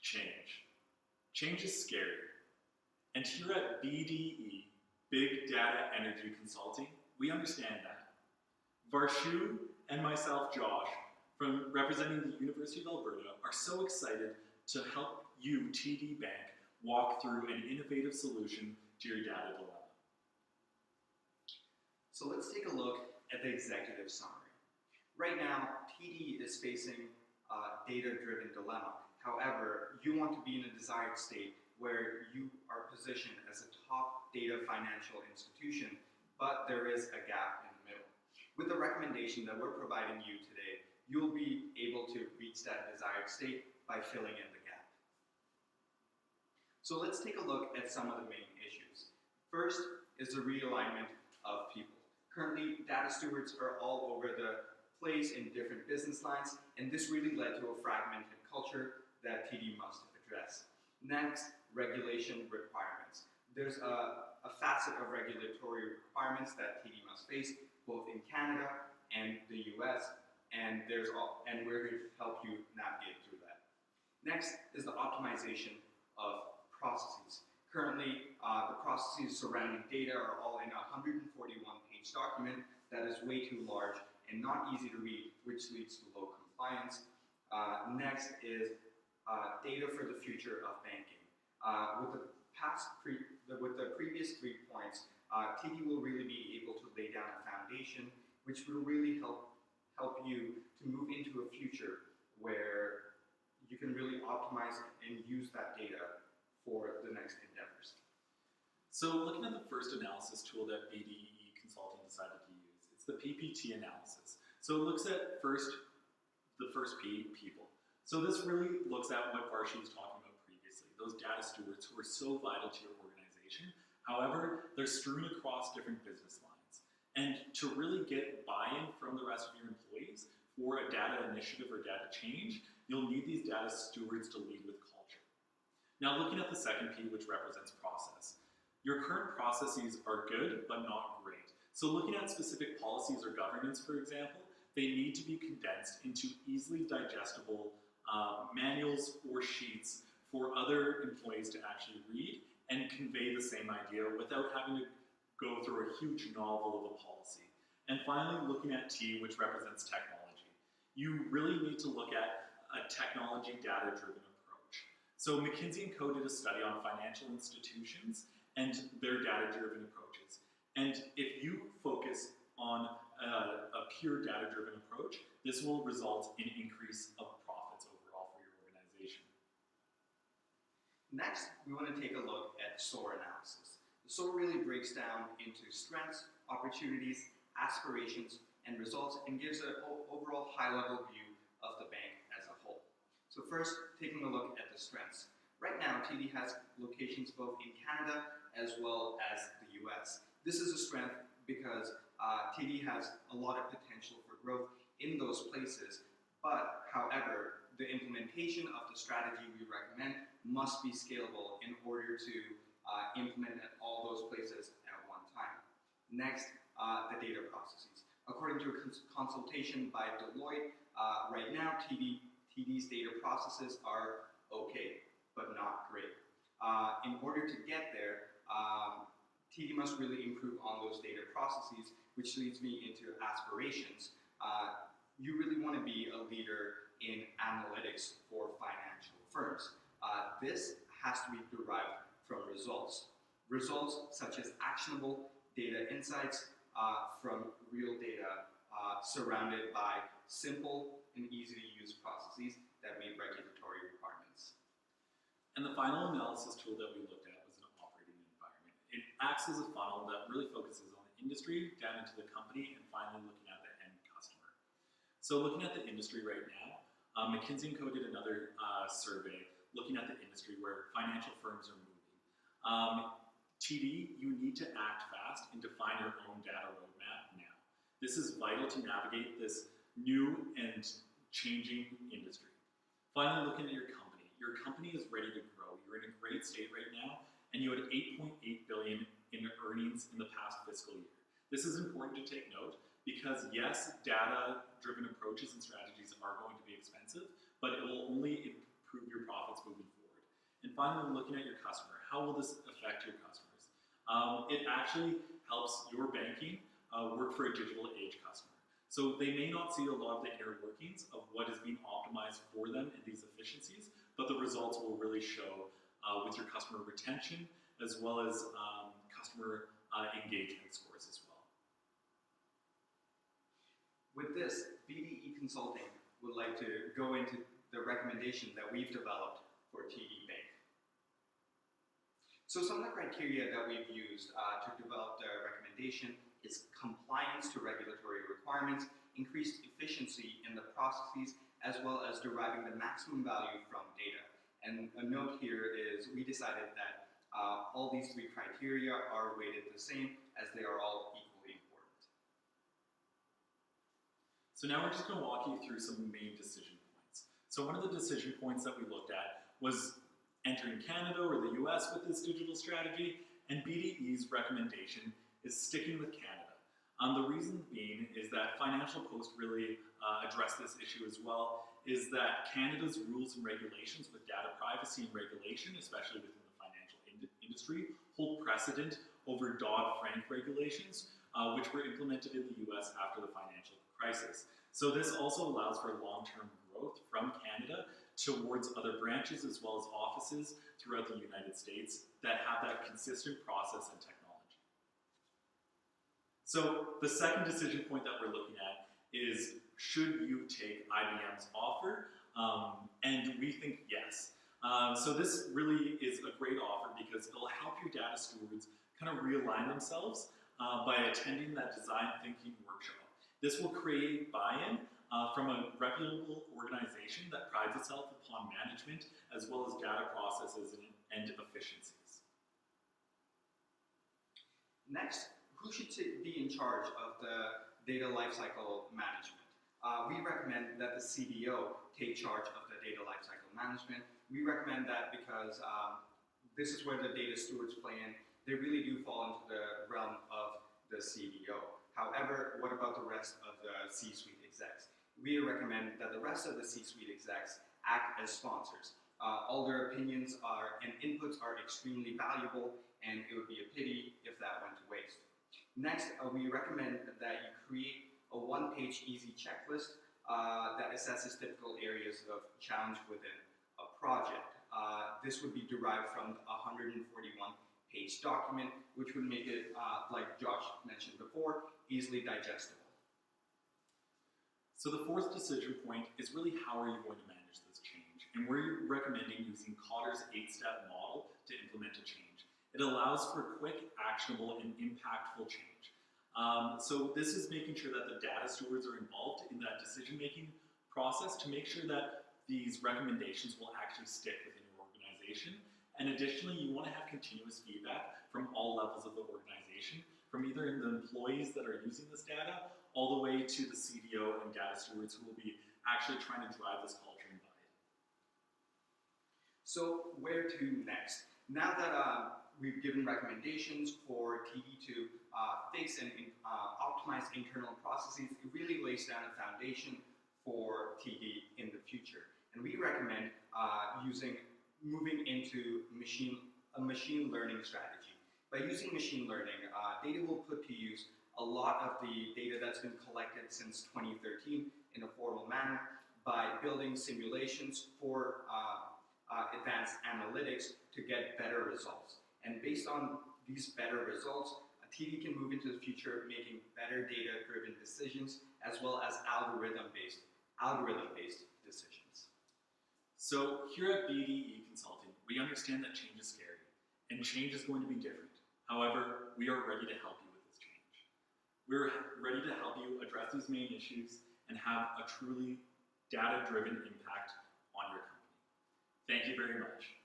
Change. Change is scary. And here at BDE, Big Data Energy Consulting, we understand that. Varshu and myself, Josh, from representing the University of Alberta, are so excited to help you, TD Bank, walk through an innovative solution to your data dilemma. So let's take a look at the executive summary. Right now, TD is facing a data-driven dilemma. However, you want to be in a desired state where you are positioned as a top data financial institution, but there is a gap in the middle. With the recommendation that we're providing you today, you'll be able to reach that desired state by filling in the gap. So let's take a look at some of the main issues. First is the realignment of people. Currently, data stewards are all over the place in different business lines, and this really led to a fragmented culture that TD must address. Next, regulation requirements. There's a facet of regulatory requirements that TD must face, both in Canada and the US, and we're here to help you navigate through that. Next is the optimization of processes. Currently, the processes surrounding data are all in a 141-page document that is way too large and not easy to read, which leads to low compliance. Next is data for the future of banking. With the previous 3 points, TD will really be able to lay down a foundation which will really help you to move into a future where you can really optimize and use that data for the next endeavors. So looking at the first analysis tool that BDE Consulting decided to use, it's the PPT analysis. So it looks at the first P, people. So this really looks at what Varshu was talking about previously, those data stewards who are so vital to your organization. However, they're strewn across different business lines. And to really get buy-in from the rest of your employees for a data initiative or data change, you'll need these data stewards to lead with culture. Now looking at the second P, which represents process. Your current processes are good, but not great. So looking at specific policies or governance, for example, they need to be condensed into easily digestible manuals or sheets for other employees to actually read and convey the same idea without having to go through a huge novel of a policy. And finally, looking at T, which represents technology. You really need to look at a technology data-driven approach. So McKinsey & Co. did a study on financial institutions and their data-driven approaches. And if you focus on a pure data-driven approach, this will result in increase of profits overall for your organization. Next, we want to take a look at SOAR analysis. The SOAR really breaks down into strengths, opportunities, aspirations, and results, and gives an overall high-level view of the bank as a whole. So first, taking a look at the strengths. Right now, TD has locations both in Canada as well as the US. This is a strength because TD has a lot of potential for growth in those places, but however, the implementation of the strategy we recommend must be scalable in order to implement at all those places at one time. Next, the data processes. According to a consultation by Deloitte, right now TD's data processes are okay, but not great. In order to get there, TD must really improve on those data processes, which leads me into aspirations. You really want to be a leader in analytics for financial firms. This has to be derived from results. Results such as actionable data insights from real data surrounded by simple and easy to use processes that meet regulatory requirements. And the final analysis tool that we looked at was an operating environment. It acts as a funnel that really focuses on the industry, down into the company, and finally looking at the end customer. So looking at the industry right now, McKinsey & Co. did another survey looking at the industry where financial firms are moving. TD, you need to act fast and define your own data roadmap now. This is vital to navigate this new and changing industry. Finally, looking at your company. Your company is ready to grow. You're in a great state right now, and you had $8.8 billion in earnings in the past fiscal year. This is important to take note because yes, data-driven approaches and strategies are going to be expensive, but it will only improve your profits moving forward. finally, looking at your customer. How will this affect your customers? It actually helps your banking work for a digital age customer. So they may not see a lot of the inner workings of what is being optimized for them in these efficiencies, but the results will really show with your customer retention as well as customer engagement scores as well. With this, BDE Consulting would like to go into the recommendation that we've developed for TD Bank. So some of the criteria that we've used to develop the recommendation is compliance to regulatory requirements, increased efficiency in the processes, as well as deriving the maximum value from data. And a note here is we decided that all these three criteria are weighted the same as they are all equally important. So now we're just going to walk you through some main decision points. So one of the decision points that we looked at was entering Canada or the US with this digital strategy, and BDE's recommendation is sticking with Canada. The reason being is that Financial Post really addressed this issue as well, is that Canada's rules and regulations with data privacy and regulation, especially within the financial industry, hold precedent over Dodd-Frank regulations, which were implemented in the US after the financial crisis. So this also allows for long-term growth from Canada towards other branches as well as offices throughout the United States that have that consistent process and technology. So the second decision point that we're looking at is, should you take IBM's offer? And we think yes. So this really is a great offer because it'll help your data stewards kind of realign themselves by attending that design thinking workshop. This will create buy-in from a reputable organization that prides itself upon management as well as data processes and efficiencies. Next, who should be in charge of the data lifecycle management? We recommend that the CDO take charge of the data lifecycle management. We recommend that because this is where the data stewards play in. They really do fall into the realm of the CDO. However, what about the rest of the C-suite execs? We recommend that the rest of the C-suite execs act as sponsors. All their opinions and inputs are extremely valuable, and it would be a pity if that went to waste. Next, we recommend that you create a one-page easy checklist that assesses typical areas of challenge within a project. This would be derived from a 141-page document, which would make it, like Josh mentioned before, easily digestible. So the fourth decision point is really how are you going to manage this change? And we're recommending using Cotter's 8-step model to implement a change. It allows for quick, actionable, and impactful change. So this is making sure that the data stewards are involved in that decision-making process to make sure that these recommendations will actually stick within your organization. And additionally, you want to have continuous feedback from all levels of the organization, from either the employees that are using this data all the way to the CDO and data stewards who will be actually trying to drive this culture and buy-in. So where to next? Now that we've given recommendations for TD to fix and optimize internal processes, it really lays down a foundation for TD in the future. And we recommend moving into a machine learning strategy. By using machine learning, data will put to use a lot of the data that's been collected since 2013 in a formal manner by building simulations for advanced analytics to get better results. And based on these better results, TD can move into the future making better data-driven decisions as well as algorithm-based decisions. So here at BDE Consulting, we understand that change is scary and change is going to be different. However, we are ready to help you with this change. We're ready to help you address these main issues and have a truly data-driven impact on your company. Thank you very much.